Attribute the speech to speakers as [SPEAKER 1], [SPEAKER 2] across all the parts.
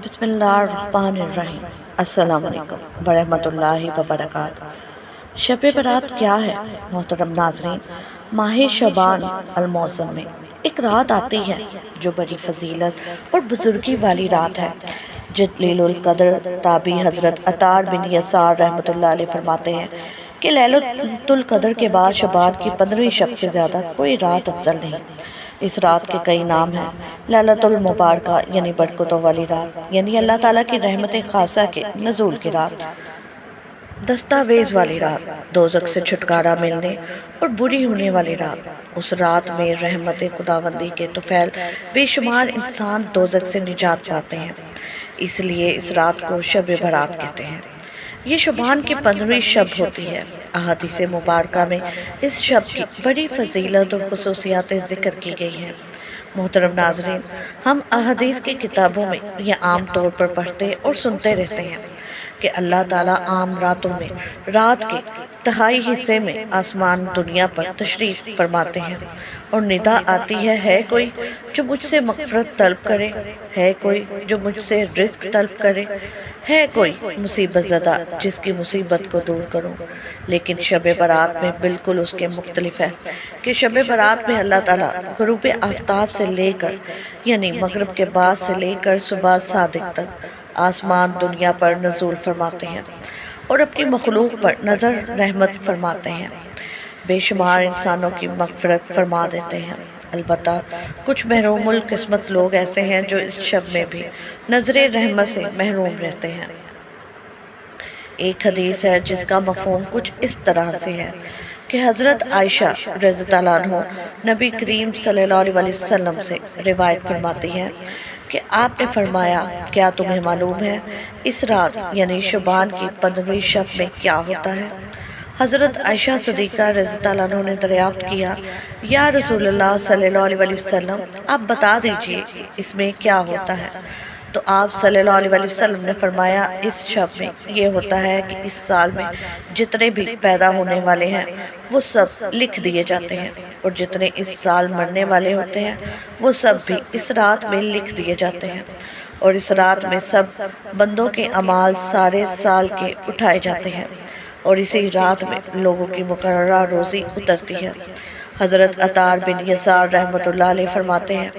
[SPEAKER 1] بسم اللہ الرحمن الرحیم۔ السلام علیکم ورحمۃ اللہ وبرکاتہ۔ شب برات کیا ہے محترم ناظرین؟ ماہ شعبان المعظم میں ایک رات آتی ہے جو بڑی فضیلت اور بزرگی والی رات ہے۔ جلیل القدر تابعی حضرت عطار بن یسار رحمۃ اللہ علیہ فرماتے ہیں کہ لیلۃ القدر کے بعد شعبان کی 15ویں شب سے زیادہ کوئی رات افضل نہیں۔ اس رات کے کئی نام ہیں۔ لیلۃ المبارکہ یعنی برکتوں والی رات، یعنی اللہ تعالیٰ کی رحمت خاصہ کے نزول کی رات، دستاویز والی رات، دوزخ سے چھٹکارا ملنے اور بری ہونے والی رات۔ اس رات میں رحمت خداوندی کے طفیل بے شمار انسان دوزخ سے نجات پاتے ہیں، اس لیے اس رات کو شب برات کہتے ہیں۔ یہ شعبان کی 15ویں شب ہوتی ہے۔ احادیث مبارکہ میں اس شب کی بڑی فضیلت اور خصوصیات ذکر کی گئی ہیں۔ محترم ناظرین، ہم احادیث کی کتابوں میں یہ عام طور پر پڑھتے اور سنتے رہتے ہیں کہ اللہ تعالیٰ عام راتوں میں رات کے تہائی حصے میں آسمان دنیا پر تشریف فرماتے ہیں اور ندا آتی ہے کوئی جو مجھ سے مغفرت طلب کرے، ہے کوئی جو مجھ سے رزق طلب کرے، ہے کوئی مصیبت زدہ جس کی مصیبت کو دور کروں۔ لیکن شب برات میں بالکل اس کے مختلف ہے کہ شب برات میں اللہ تعالیٰ غروب آفتاب سے لے کر یعنی مغرب کے بعد سے لے کر صبح صادق تک آسمان دنیا پر نزول فرماتے ہیں اور اپنی مخلوق پر نظر رحمت فرماتے ہیں، بے شمار انسانوں کی مغفرت فرما دیتے ہیں۔ البتہ کچھ محروم القسمت لوگ ایسے ہیں جو اس شب میں بھی نظر رحمت سے محروم رہتے ہیں۔ ایک حدیث ہے جس کا مفہوم کچھ اس طرح سے ہے کہ حضرت عائشہ رضی اللہ عنہ نبی کریم صلی اللہ علیہ وسلم سے روایت فرماتی ہے کہ آپ نے فرمایا، کیا تمہیں معلوم ہے اس رات یعنی شعبان کی 15ویں شب میں کیا ہوتا ہے؟ حضرت عائشہ صدیقہ رضی اللہ عنہ نے دریافت کیا، یا رسول اللہ صلی اللہ علیہ وسلم، آپ بتا دیجئے اس میں کیا ہوتا ہے؟ تو آپ صلی اللہ علیہ وسلم نے فرمایا، اس شب میں یہ ہوتا ہے کہ اس سال میں جتنے بھی پیدا ہونے والے ہیں وہ سب لکھ دیے جاتے ہیں، اور جتنے اس سال مرنے والے ہوتے ہیں وہ سب بھی اس رات میں لکھ دیے جاتے ہیں، اور اس رات میں سب بندوں کے اعمال سارے سال کے اٹھائے جاتے ہیں، اور اسی رات میں لوگوں کی مقررہ روزی اترتی ہے۔ حضرت عطار بن یسار رحمۃ اللہ علیہ فرماتے ہیں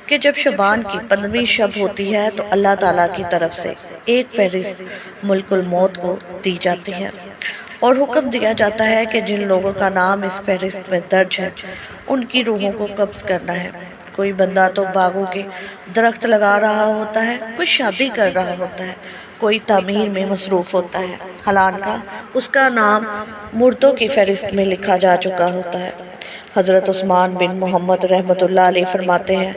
[SPEAKER 1] کہ جب شعبان کی 15ویں شب ہوتی ہے تو اللہ تعالیٰ کی طرف سے ایک فہرست ملک الموت کو دی جاتی ہے اور حکم دیا جاتا ہے کہ جن لوگوں کا نام اس فہرست میں درج ہے ان کی روحوں کو قبض کرنا ہے۔ کوئی بندہ تو باغوں کے درخت لگا رہا ہوتا ہے، کوئی شادی کر رہا ہوتا ہے، کوئی تعمیر میں مصروف ہوتا ہے، حالانکہ اس کا نام مردوں کی فہرست میں لکھا جا چکا ہوتا ہے۔ حضرت عثمان بن محمد رحمۃ اللہ علیہ فرماتے ہیں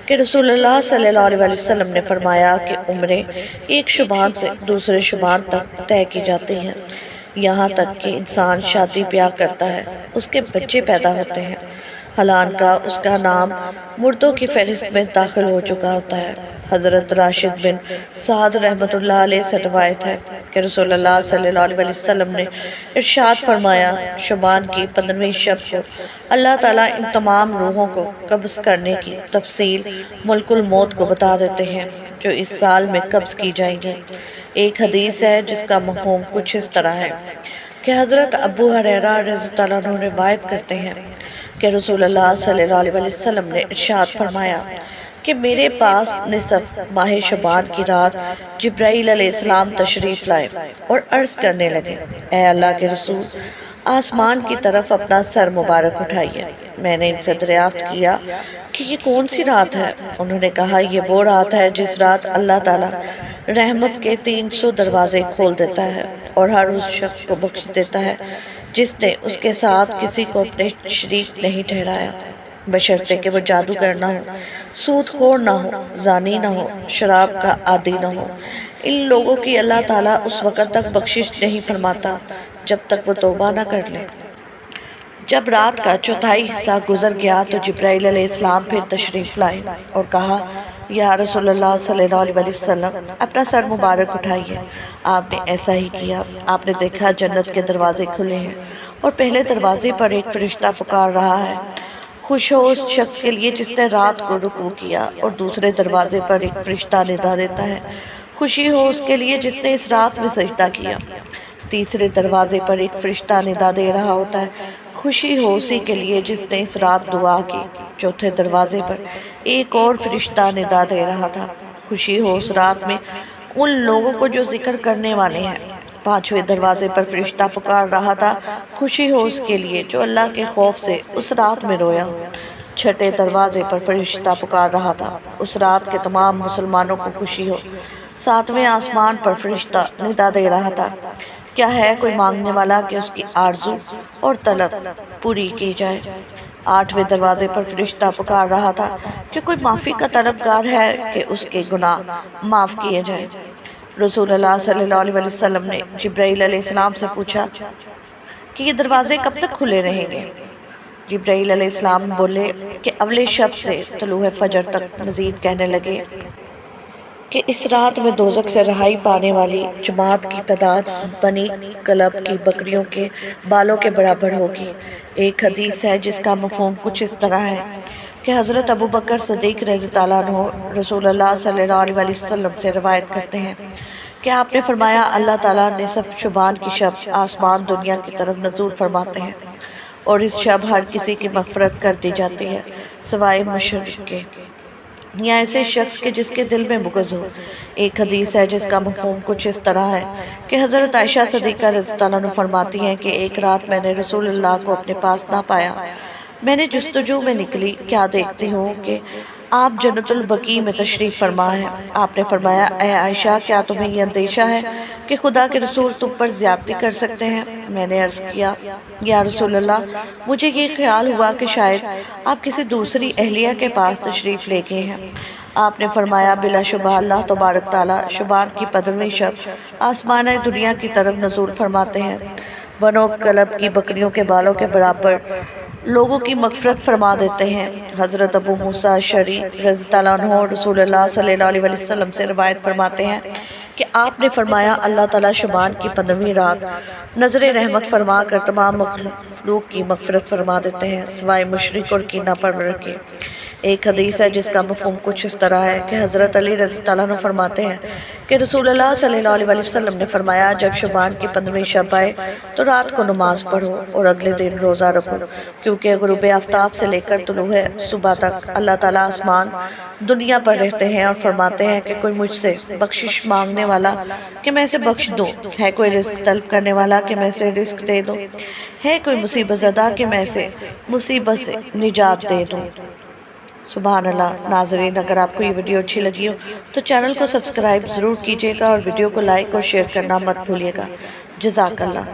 [SPEAKER 1] کہ رسول اللہ صلی اللہ علیہ وسلم نے فرمایا کہ عمریں ایک شعبان سے دوسرے شعبان تک طے کی جاتی ہیں، یہاں تک کہ انسان شادی بیاہ کرتا ہے، اس کے بچے پیدا ہوتے ہیں، حالانکہ اس کا نام مردوں کی فہرست میں داخل ہو چکا ہوتا ہے۔ حضرت راشد بن سعد رحمۃ اللہ علیہ سے روایت ہے کہ رسول اللہ صلی اللہ علیہ وسلم نے ارشاد فرمایا، شعبان کی 15ویں شب کو اللہ تعالیٰ ان تمام روحوں کو قبض کرنے کی تفصیل ملک الموت کو بتا دیتے ہیں جو اس سال میں قبض کی جائیں گے۔ ایک حدیث ہے جس کا مفہوم کچھ اس طرح ہے کہ حضرت ابو ہریرہ رضی اللہ عنہ روایت کرتے ہیں کہ رسول اللہ صلی اللہ علیہ وسلم نے ارشاد فرمایا کہ میرے پاس نصف ماہ شعبان کی رات جبرائیل علیہ السلام تشریف لائے اور عرض کرنے لگے، اے اللہ کے رسول، آسمان کی طرف اپنا سر مبارک اٹھائیے۔ میں نے ان سے دریافت کیا کہ یہ کون سی رات ہے؟ انہوں نے کہا، یہ وہ رات ہے جس رات اللہ تعالیٰ رحمت کے 300 دروازے کھول دیتا ہے اور ہر اس شخص کو بخش دیتا ہے جس نے اس کے ساتھ کسی کو اپنے شریک نہیں ٹھہرایا، بشرطے کہ وہ جادوگر نہ ہو، سود خور نہ ہو، زانی نہ ہو، شراب کا عادی نہ ہو۔ ان لوگوں کی اللہ تعالیٰ اس وقت تک بخشش نہیں فرماتا جب تک وہ توبہ نہ کر لے۔ جب رات کا چوتھائی حصہ گزر گیا تو جبرائیل علیہ السلام پھر تشریف لائے اور کہا، یا رسول اللہ صلی اللہ علیہ وسلم، اپنا سر مبارک اٹھائیے۔ آپ نے ایسا ہی کیا۔ آپ نے دیکھا جنت کے دروازے کھلے ہیں اور پہلے دروازے پر ایک فرشتہ پکار رہا ہے، خوش ہو اس شخص کے لیے جس نے رات کو رکوع کیا اور دوسرے دروازے پر ایک فرشتہ ندا دیتا ہے، خوشی ہو اس کے لیے جس نے اس رات میں سجدہ کیا، تیسرے دروازے پر ایک فرشتہ ندا دے رہا ہوتا ہے، خوشی ہو اسی کے لیے جس نے اس رات دعا کی، چوتھے دروازے پر ایک اور فرشتہ ندا دے رہا تھا، خوشی ہو اس رات میں ان لوگوں کو جو ذکر کرنے والے ہیں، پانچویں دروازے پر فرشتہ پکار رہا تھا، خوشی ہو اس کے لیے جو اللہ کے خوف سے اس رات میں رویا، چھٹے دروازے پر فرشتہ پکار رہا تھا، اس رات کے تمام مسلمانوں کو خوشی ہو، ساتویں آسمان پر فرشتہ ندا دے رہا تھا، کیا ہے کوئی مانگنے والا کہ اس کی آرزو اور طلب پوری کی جائے، آٹھویں دروازے پر فرشتہ پکار رہا تھا کہ کوئی معافی کا طلبگار ہے کہ اس کے گناہ معاف کیے جائیں، رسول اللہ صلی اللہ علیہ وسلم نے جبرائیل علیہ السلام سے پوچھا کہ یہ دروازے کب تک کھلے رہیں گے؟ جبرائیل علیہ السلام بولے کہ اگلے شب سے طلوع فجر تک۔ مزید کہنے لگے کہ اس رات میں دوزخ سے رہائی پانے والی جماعت کی تعداد بنی کلب کی بکریوں کے بالوں کے برابر ہوگی۔ ایک حدیث ہے جس کا مفہوم کچھ اس طرح ہے کہ حضرت ابو بکر صدیق رضی اللہ عنہ رسول اللہ صلی اللہ علیہ وسلم سے روایت کرتے ہیں کہ آپ نے فرمایا، اللہ تعالیٰ نصف شعبان کی شب آسمان دنیا کی طرف نزول فرماتے ہیں اور اس شب ہر کسی کی مغفرت کر دی جاتی ہے سوائے مشرک کے یا ایسے شخص کے جس کے دل میں بغض ہو۔ ایک حدیث ہے جس کا مفہوم کچھ اس طرح ہے کہ حضرت عائشہ صدیقہ رضی اللہ عنہ فرماتی ہیں کہ ایک رات میں نے رسول اللہ کو اپنے پاس نہ پایا، میں نے جستجو میں نکلی، کیا دیکھتی ہوں کہ آپ جنت البقیع میں تشریف فرما ہے۔ آپ نے فرمایا، اے عائشہ، کیا تمہیں یہ اندیشہ ہے کہ خدا کے رسول تم پر زیادتی کر سکتے ہیں؟ میں نے عرض کیا، یا رسول اللہ، مجھے یہ خیال ہوا کہ شاید آپ کسی دوسری اہلیہ کے پاس تشریف لے گئے ہیں۔ آپ نے فرمایا، بلا شبہ اللہ تبارک تعالیٰ شعبان کی 15ویں شب آسمان دنیا کی طرف نزول فرماتے ہیں، بنو کلب کی بکریوں کے بالوں کے برابر لوگوں کی مغفرت فرما دیتے ہیں۔ حضرت ابو موسیٰ اشعری رضی اللہ عنہ رسول اللہ صلی اللہ علیہ وسلم سے روایت فرماتے ہیں کہ آپ نے فرمایا، اللہ تعالیٰ شعبان کی 15ویں رات نظر رحمت فرما کر تمام مخلوق کی مغفرت فرما دیتے ہیں سوائے مشرک اور کینہ پرور کے۔ ایک حدیث ہے جس کا مفہوم کچھ اس طرح ہے کہ حضرت علی رضی اللہ عنہ فرماتے ہیں کہ رسول اللہ صلی اللہ علیہ وسلم نے فرمایا، جب شعبان کی 15ویں شب آئے تو رات کو نماز پڑھو اور اگلے دن روزہ رکھو، کیونکہ غروب آفتاب سے لے کر طلوع صبح تک اللہ تعالیٰ آسمان دنیا پر رہتے ہیں اور فرماتے ہیں کہ کوئی مجھ سے بخشش مانگنے والا کہ میں اسے بخش دوں، ہے کوئی رزق طلب کرنے والا کہ میں اسے رزق دے دوں، ہے کوئی مصیبت زدہ کہ میں اسے مصیبت سے نجات دے دوں۔ سبحان اللہ۔ ناظرین، اگر آپ کو یہ ویڈیو اچھی لگی ہو تو چینل کو سبسکرائب ضرور کیجیے گا اور ویڈیو کو لائک اور شیئر کرنا مت بھولیے گا۔ جزاک اللہ۔